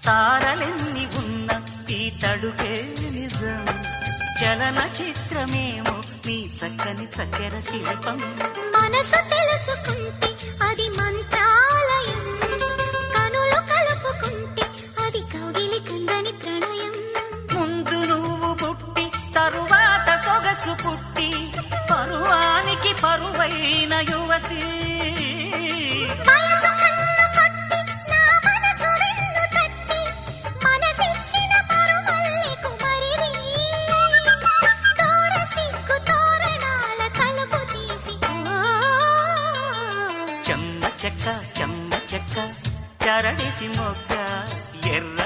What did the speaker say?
తారలెన్ని ఉన్న ఈ తడుకే నిజం, చలన చిత్రమేమో నీ చక్కని చక్కెర శిల్పం. మనసు తెలుసుకుంటే అది మంత్రాలయం, కనులు కలుపుకుంటే అది కౌగిలి కందని ప్రణయం. ముందు నువ్వు పుట్టి తరువాత సొగసు పుట్టి పరువానికి పరువైన యువతి. వయసు కన్ను కొట్టి నా మనసు వెన్ను తట్టి మనసిచ్చిన పరుమల్లి కుమరిది. తోర సిగ్గు తోరణాల తలుపు తీసి చెమ్మ చెక్క చెమ్మ చెక్క చరడిసి మొగ్గ ఎర్ర